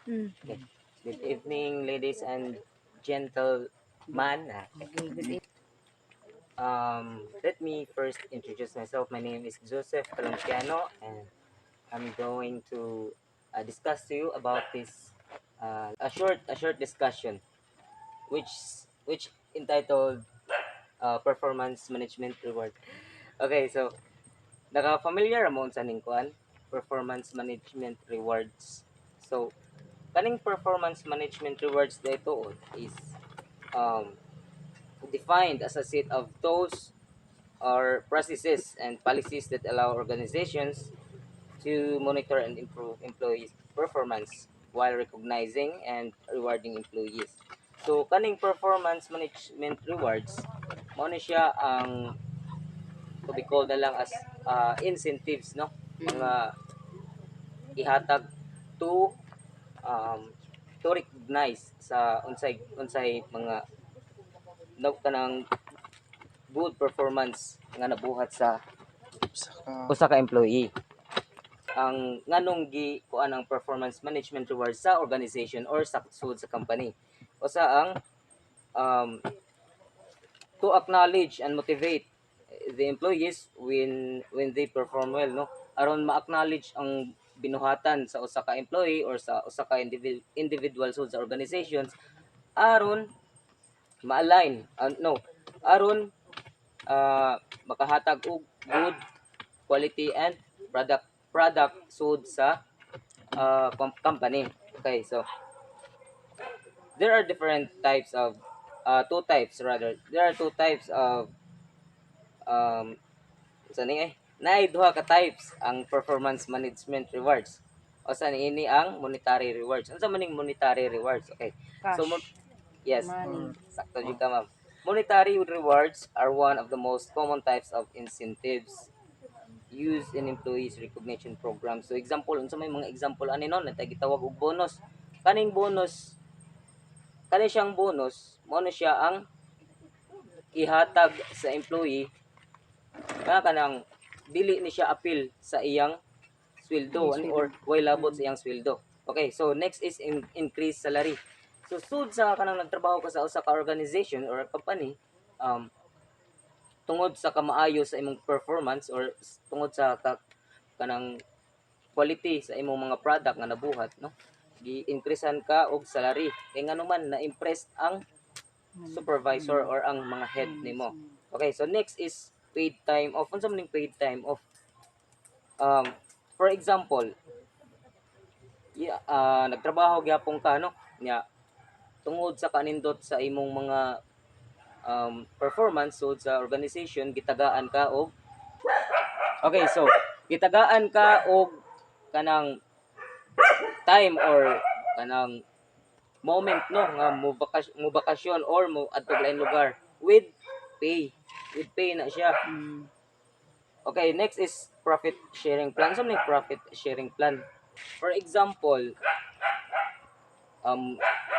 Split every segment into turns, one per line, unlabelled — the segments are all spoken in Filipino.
Mm.
Okay. Good evening, ladies and gentlemen.
Okay.
Let me first introduce myself. My name is Joseph Calanciano, and I'm going to discuss to you about this a short discussion, which entitled performance management reward. Okay, so naka-familiar mo sa ning kuan performance management rewards. So kaning performance management rewards dito is um, defined as a set of tools or processes and policies that allow organizations to monitor and improve employees' performance while recognizing and rewarding employees. So kaning performance management rewards mao ni siya ang to be called na lang as incentives, no, mga ihatag to um, to recognize sa unsay mga kanang good performance nga nabuhat sa usa ka employee. Ang nganong gi kuan ang performance management reward sa organization or sa sud sa company. Usa ang um, to acknowledge and motivate the employees when they perform well, no, aron ma-acknowledge ang binuhatan sa usa ka employee or sa usa ka individual sud sa organizations aron ma-align no, aron makahatag og good quality and product sud sa company. Okay, so there are different types of two types rather. There are two types of um sa ni naay duha ka types ang performance management rewards. O sa ini ang monetary rewards. Unsa man ning monetary rewards? Okay.
Cash.
So yes,
Money.
sakto jud ka ma'am. Monetary rewards are one of the most common types of incentives used in employees recognition program. So example, unsa may mga example ani no natay gitawag og bonus. Kaning bonus, kani siyang bonus, mao na siya ang ihatag sa employee nga kanang dili ni siya apil sa iyang sweldo or way labot sa iyang sweldo. Okay, so next is increase salary. So sud sa kanang nagtrabaho ka sa usa ka organization or company, tungod sa kamaayo sa imong performance or tungod sa kanang quality sa imong mga product nga nabuhat, no, gi-increasean ka og salary kay nganuman na-impress ang supervisor or ang mga head nimo. Okay, so next is paid time off. Unsa man ning paid time off? Um, for example, nagtrabaho gyapon ka, no, nya tungod sa kanindot sa imong mga performance so sa organization gitagaan ka og okay, so gitagaan ka og kanang time or kanang moment, no, nga mo bakasyon or mo adto lain lugar with pay na siya. Okay, next is profit sharing plan. So may profit sharing plan. For example,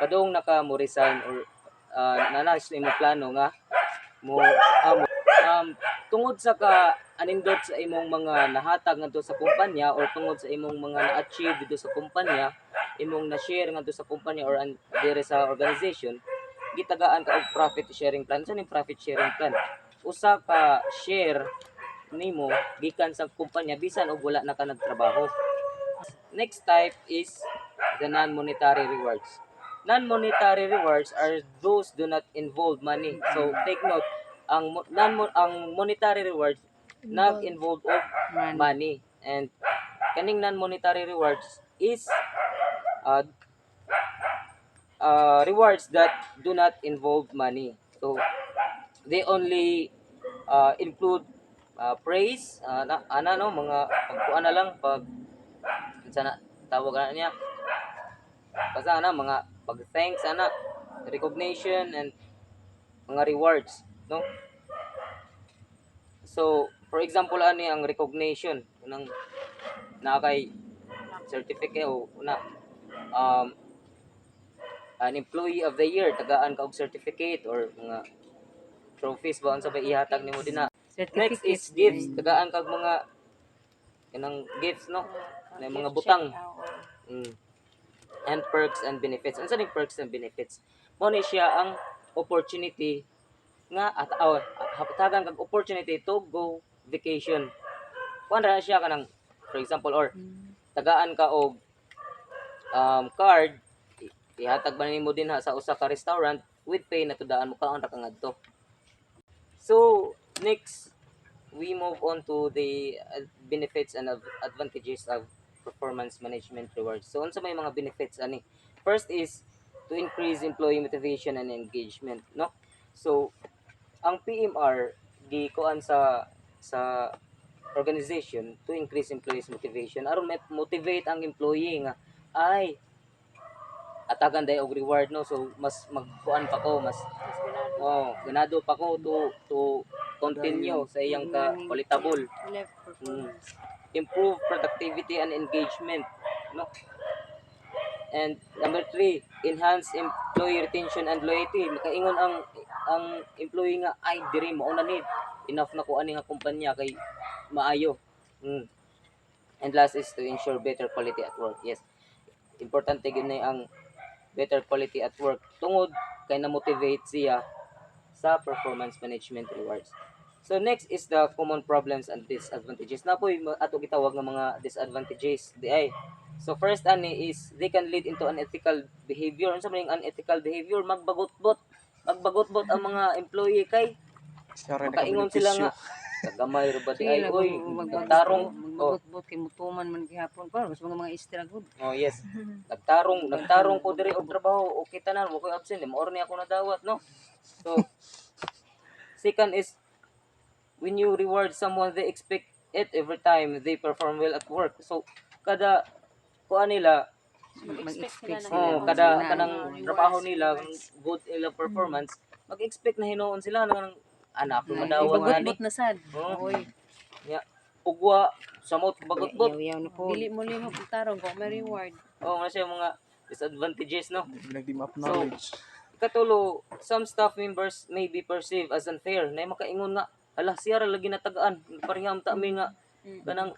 padung naka mo resign or nanas imo plano nga mo tungod sa ka anindot sa imong mga nahatag ngadto sa kumpanya or tungod sa imong mga na-achieve dito sa kumpanya, imong na-share ngadto sa kumpanya or dire sa organization, gitagaan ka og profit sharing plan. Sa ning profit sharing plan? Usa ka share nimo gikan sa kumpanya bisan og wala na ka nagtrabaho. Next type is the non-monetary rewards. Non-monetary rewards are those do not involve money. So take note, ang monetary rewards nag-involve of money. And kaning non-monetary rewards is uh, rewards that do not involve money. So they only include praise, no, mga pagkuan na lang pag sana tawag na niya basta ana mga pag thanks ana recognition and mga rewards, no. So for example ani ang recognition nang na kay certificate o una an employee of the year tagaan ka og certificate or mga trophies ba unsa ba ihatag nimo dinha. Next is gifts, tagaan kag mga kanang gifts, no, na mga butang. and perks and benefits. Unsa ning perks and benefits? Mao ni siya ang opportunity nga at hatagan kag opportunity to go vacation. Kuan ra siya kanang for example or tagaan ka og card ihatag ba nimo din ha sa usa ka restaurant with pay na tudaan mo kaon ra ka ngadto. So next we move on to the benefits and advantages of performance management rewards. So unsa may mga benefits ani? First is to increase employee motivation and engagement, no? So ang PMR gikuan sa organization to increase employees motivation aron motivate ang employee nga ay atagan day og reward, no, so mas magkuan pa ko mas ganado pa ko to continue sa iyang qualitable.
Left performance.
Improve productivity and engagement, no. And number 3, enhance employee retention and loyalty. Makaingon ang employee nga ay diri mao na need enough na ko ani nga kumpanya kay maayo. And last is to ensure better quality at work. Yes, importante gyud na ang better quality at work tungod kay na-motivate siya sa performance management rewards. So next is the common problems and disadvantages. Napoy ato gitawag nga mga disadvantages di ay. So first ani is they can lead into unethical behavior. Unsa man ang unethical behavior? Magbagot-bot ang mga employee kay makaingon sila nga kagamay ra ba di ay oy nagtarong
magbagot-bot kay mutuman man gihapon pa mas mga istra good.
Oh yes. Nagtarong ko diri og trabaho okay tanan mo koy absent mo or ni ako nadawat, no. So second is when you reward someone they expect it every time they perform well at work. So kada kuan nila
Mag-expect
kada kanang trabaho nila good ilang performance mag-expect na hinuon sila nang anak ko madawat ani
bagot-bot na sad.
oy ya ugwa samot bagot-bot
Yaw na po. Dili mo limo pagtarong ko may reward.
nga siya mga disadvantages, no.
Di ma-acknowledge.
Ikatulo, some staff members may be perceived as unfair na makaingon nga ala siya ra lagi natagaan pareham ta mi nga kanang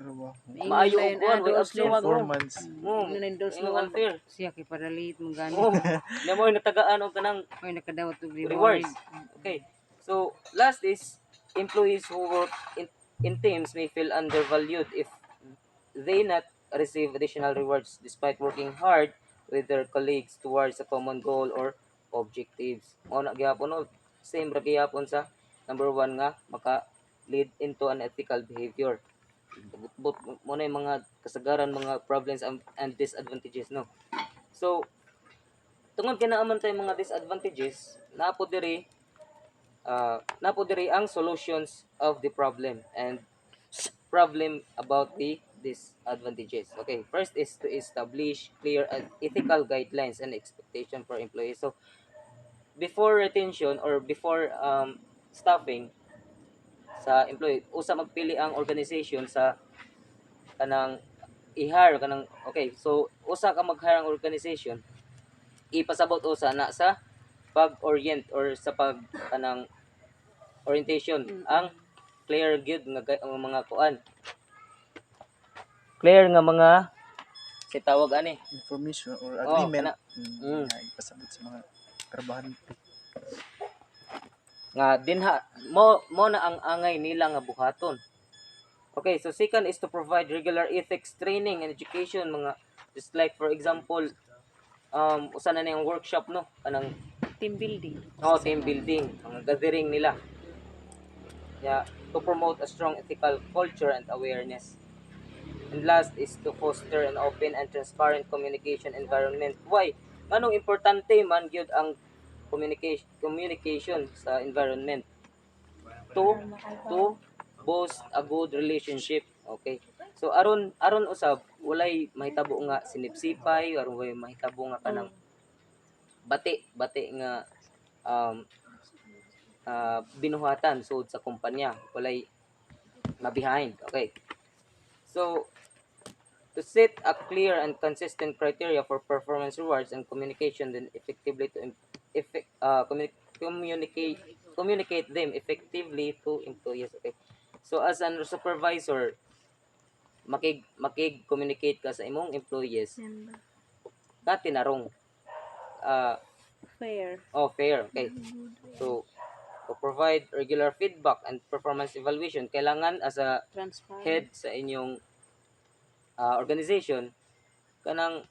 maayo og kuan way absuwag
Performance.
Na-endorse
ingon
mo
unfair
siya kay para late mo gani.
na mo natagaan og kanang
Oy nakadawat og
rewards.
reward.
Okay. So, last is employees who work in teams may feel undervalued if they not receive additional rewards despite working hard with their colleagues towards a common goal or objectives. Mao na gyapon, no, same ra gyapon sa number 1 nga maka lead into unethical behavior. But mo na yung mga kasagaran, mga problems and disadvantages, no. So, tungod kay naaman tay mga disadvantages, napo diri ang solutions of the problem and problem about the disadvantages. Okay, first is to establish clear and ethical guidelines and expectation for employees. So before retention or before staffing sa employee, usa magpili ang organization sa kanang i-hire kanang okay, so usa ka mag-hire ang organization, ipasabot usa na sa pag-orient or sa pag kanang orientation ang clear gyud nga mga kuan. Clear nga mga si tawag ani
Information or
Oh,
agreement.
kana.
Ipasabot sa mga trabahante.
nga dinha mo na ang angay nila nga buhaton. Okay, so second is to provide regular ethics training and education mga just like for example usa na yung workshop, no, kanang
Team building.
team building, mga gathering nila. Yeah, to promote a strong ethical culture and awareness. And last is to foster an open and transparent communication environment. Why? Manong importante man gyud ang communication sa environment to boost a good relationship. Okay. So aron usab walay mahitabo nga sinipsipay, aron way mahitabo nga kanang bati nga binuhatan sud sa kumpanya, walay ma-behind. Okay. So to set a clear and consistent criteria for performance rewards and communication then effectively to communicate them effectively to employees. Okay. So as an supervisor, makig-communicate ka sa imong employees katinarong.
Fair.
Fair. Okay. So, to provide regular feedback and performance evaluation, kailangan as a
Transparent.
head sa inyong organization, kanang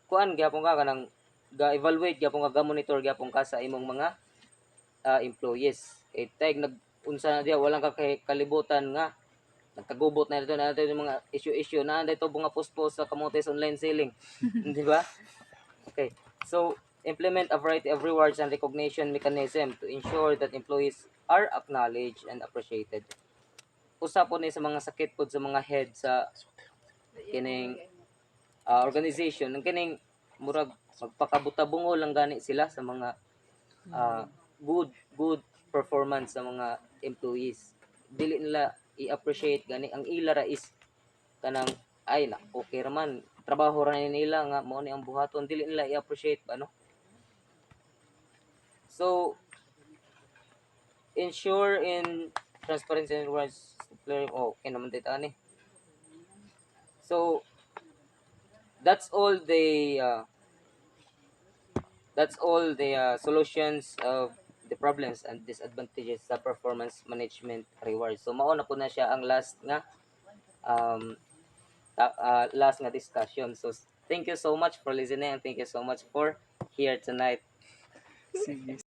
kuan gyapon ka kanang ga-evaluate gyapon ka, ga-monitor gyapon ka sa imong mga employees. Kay tag nag-unsa na diha, walang kalibutan nga nagkagubot na dito yung mga issue na dito mga post sa kamote sa online selling. Di ba? Okay. So, implement a variety of rewards and recognition mechanism to ensure that employees are acknowledged and appreciated. Usa po ni sa mga sakit po sa mga head sa kining organization, ang kining murag magpakabutabungo lang gani sila sa mga good performance sa mga employees. Dili nila i-appreciate gani ang ila ra is kanang ay na okay ra man trabaho ra nila nga mao ni ang buhaton, dili nila i-appreciate ba no. So ensure in transparency and rewards okay naman dito ani. So that's all the solutions of the problems and disadvantages sa performance management rewards. So mao na po na siya ang last nga discussion. So thank you so much for listening and thank you so much for here tonight.
Sige.